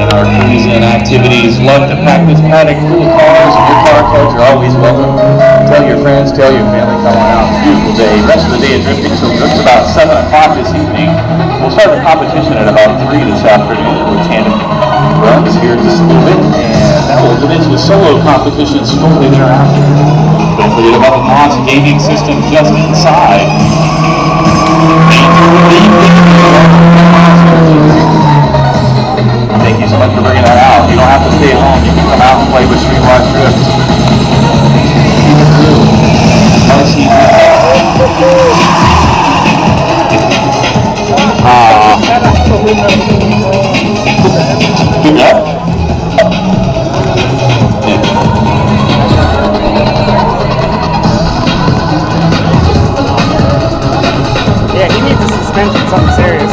in our cruising activities. Love to practice paddock full of cars, and your car codes are always welcome. Tell your friends, tell your family, come on out. It's a beautiful day. Rest of the day is drifting, so just about 7 o'clock this evening. We'll start the competition at about 3 this afternoon with tandem runs here just a little bit, and that will get into a solo competition shortly thereafter. Don't forget about the Moss gaming system just inside. Thank you so much for bringing that out. You don't have to stay at home. You can come out and play with Streetwise Drift. Yeah, he needs a suspension, something serious.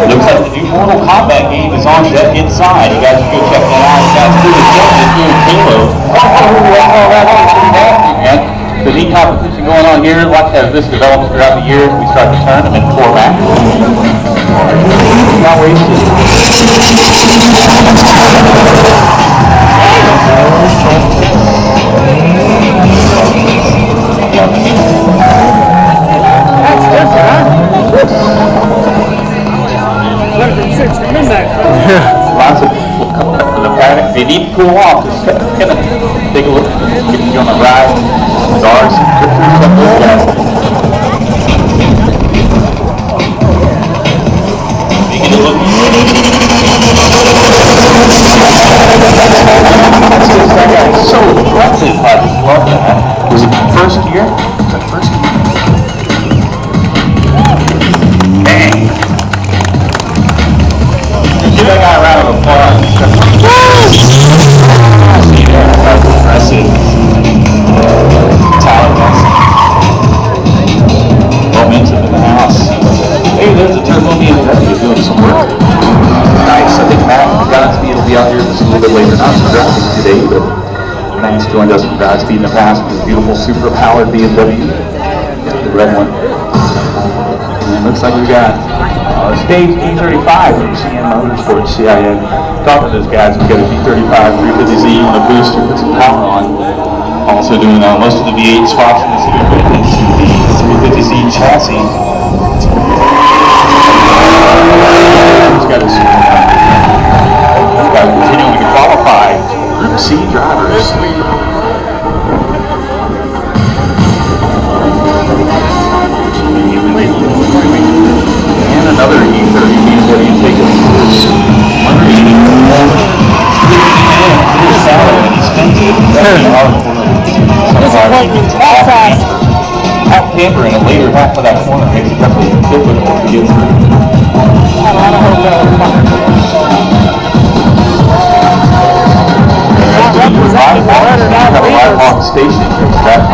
Looks like the new Mortal Kombat game is on deck inside. You guys can go check that out. You guys do the Halo. The neat competition going on here. Watch as this develops throughout the year. We start the tournament format. Not wasted. That's different, huh? Went from 6 to midnight. Lots of people come up to the paddock. They need to cool off. Just kind of take a look. Get you on the ride. Cars. Making it look. That guy is so aggressive. I just love that. Was it first gear? Was that first gear? Bang! Give that guy a round of applause. See there, that's impressive. Talent. Momentum in the house. Hey, there's a turbo BMW doing some work. Nice. I think Matt Godspeed will be out here just a little bit later. Not for driving today, but Matt's joined us from Godspeed in the past with his beautiful super-powered BMW. The red one. And it looks like we got stage G35 from CN Motorsports, CIN. Talk to those guys. We got a G35 350Z on a booster, put some power on. Also doing most of the V8 swaps in this year into the 350Z chassis. He's got his continuing to qualify Group C drivers. And another E30 BMW taking course. 180. Out camper in a later half of that corner makes it definitely difficult to get through. Right off the station, that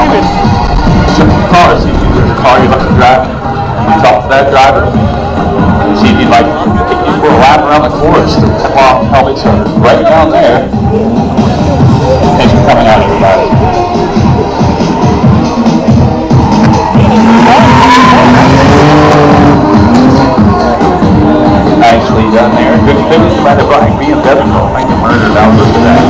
simple cars. You there's a car you like to drive, you talk to that driver, and see if you'd like to take you for a lap around the course. The tip-off helmets are right down there. Thanks for coming out, everybody. Nicely done there. Good finish by the black BMW. Thank you, Murder. That was that.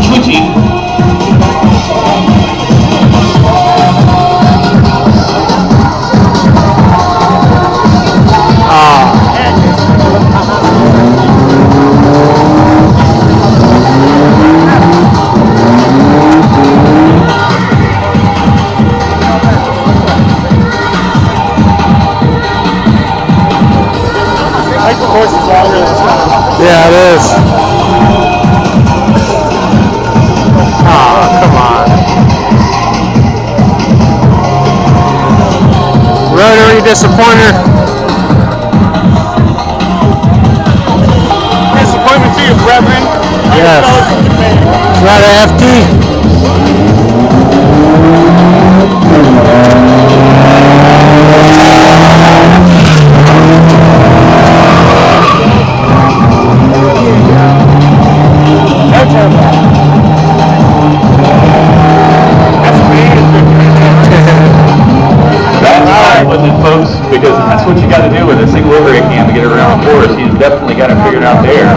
Twitchy. Yeah, it is. Oh, come on. Rotary disappointer. Disappointment to you, brethren. Yes. Right at FT. Folks, because that's what you got to do with a single overhead cam to get around the course. He's definitely got it figured out there.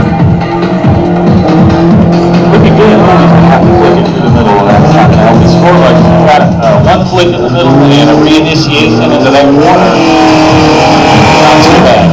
Looking good. We're just going to have to flick it through the middle. That's not going to help the score much. We've got one flick in the middle and a reinitiation into that corner. Not too bad.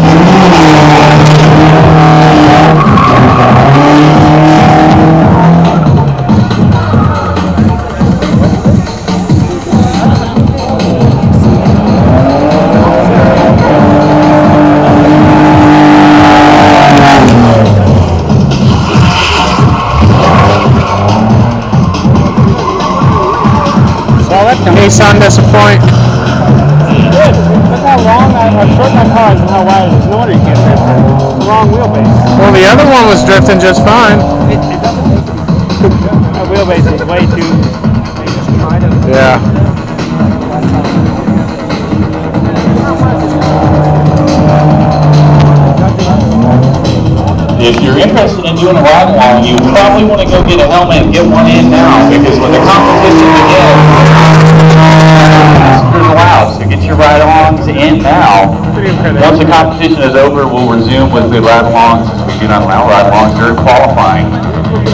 Disappoint. Good. Look how long how short my car is and how wide it is. No wonder you can't drift it. It's the wrong wheelbase. Well, the other one was drifting just fine. It doesn't. The wheelbase is way too. Yeah. If you're interested in doing a ride along, you probably want to go get a helmet and get one in now, because when the competition begins, it's allowed. So get your ride-alongs in now. Once the competition is over, we'll resume with the ride-alongs, since we do not allow ride-alongs during qualifying.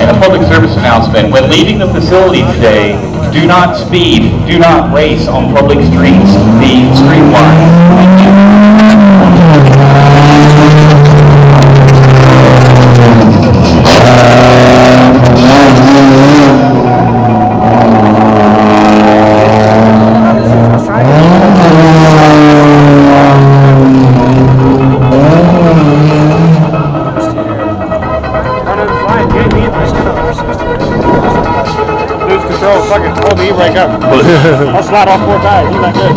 And a public service announcement: when leaving the facility today, do not speed, do not race on public streets. Be streamlined. Thank you. Break up. I'll slide off 4 tires. He's not good.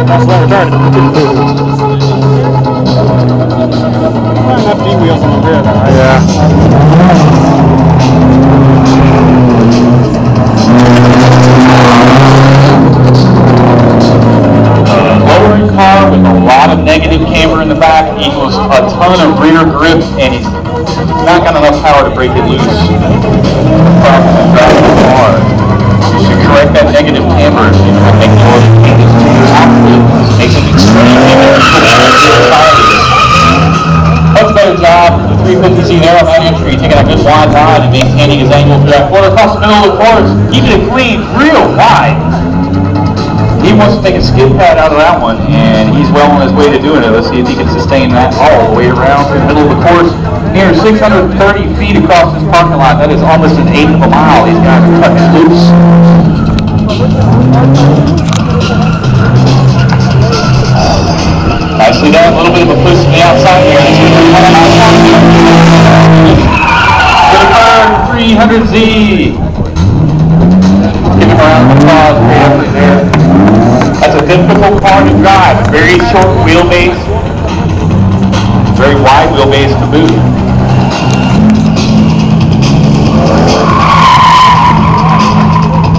I'll slide retarded. Not enough D wheels on the rear though, right? Yeah. Lowering car with a lot of negative camber in the back equals a ton of rear grip, and he's not got enough power to break it loose. Problem with driving the car. You should correct that negative camber. Make the oil changes to your output. Makes it extremely difficult. Much better job with the 350Z there on that entry, taking a good wide line and maintaining his angle through that corner across the middle of the course, keeping it clean, real wide. He wants to take a skid pad out of that one, and he's well on his way to doing it. Let's see if he can sustain that all the way around through the middle of the course. Near 630 feet across this parking lot. That is almost an eighth of a mile. These guys are cutting it loose. Nicely done. A little bit of a push to the outside here. For the car 300Z. Give him a round of applause. Great effort there. That's a difficult car to drive. Very short wheelbase. Very wide wheelbase to boot.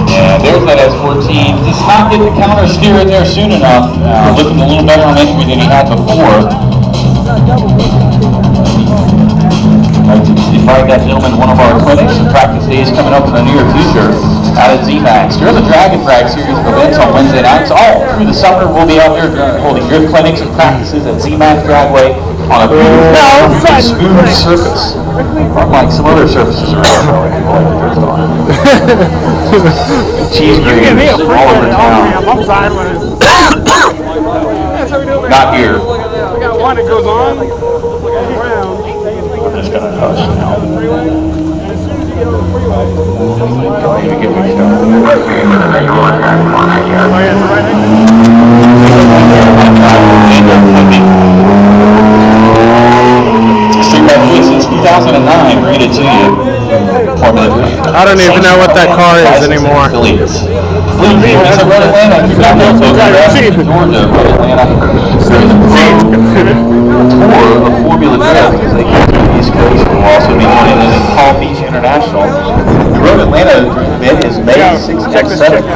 Yeah, there's that S14. Just not getting the counter steer in there soon enough. Looking a little better on entry than he had before. Like to invite that gentleman to one of our clinics and practice days coming up in the near future out at ZMAX. There's a Dragon Drag series of events on Wednesday nights. All through the summer, we'll be out there holding drift clinics and practices at ZMAX Dragway on a smooth surface, unlike some other surfaces around cheese graters all over town. Not here. We got one that goes on. I'm just gonna hush now. Don't even get me started. Since 2009, bring it to you. I don't even know what that car is anymore. It's a Red Atlanta. If you've got no folks in Georgia, Red Atlanta. There's a tour of Formula Drift as they come to the East Coast. we'll also be joining in Palm Beach International. The Road Atlanta event is May 6th and 7th.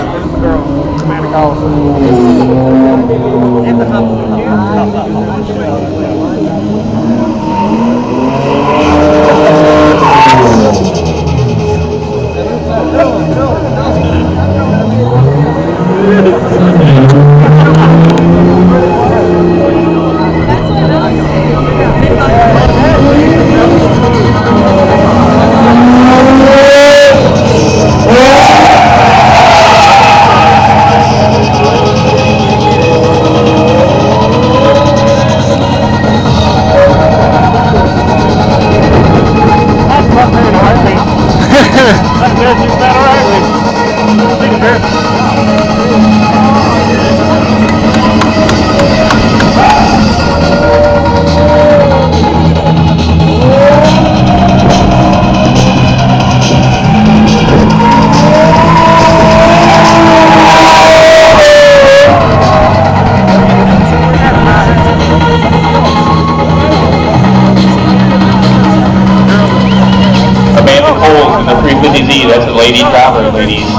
That's a lady driver, ladies.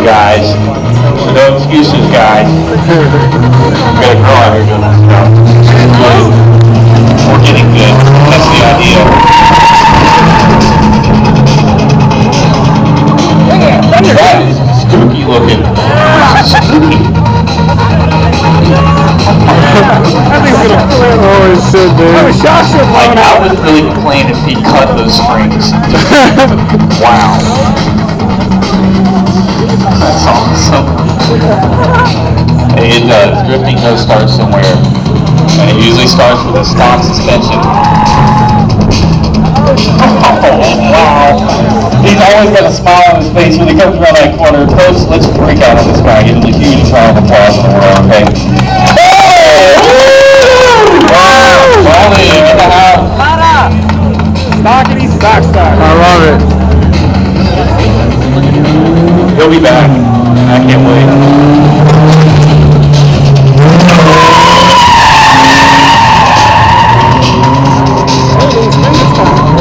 Guys. So no excuses, guys. We got a girl out here doing this stuff. We're getting good. That's the idea. That is spooky looking. Spooky. That thing's gonna flip. Oh, it's so big. The shocks are blown I out. would really complain if he cut those springs. Wow. That's awesome. It does. Drifting does start somewhere. And it usually starts with a stock suspension. Oh, wow. He's always got a smile on his face when he comes around that corner. Folks, let's freak out on this guy. Give him the hugest round of applause in the world, okay? Wally, get the house. Stockity stock. I love it. He'll be back. I can't wait.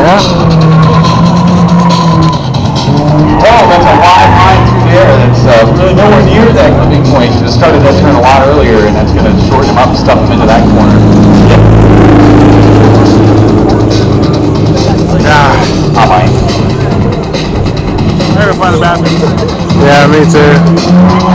Yeah. Wow, that's a wide line through there. That's really nowhere near that clipping point. It just started that turn a lot earlier, and that's going to shorten him up and stuff him into that corner. Yep. I might. I'm gonna find the bathroom. Yeah, me too.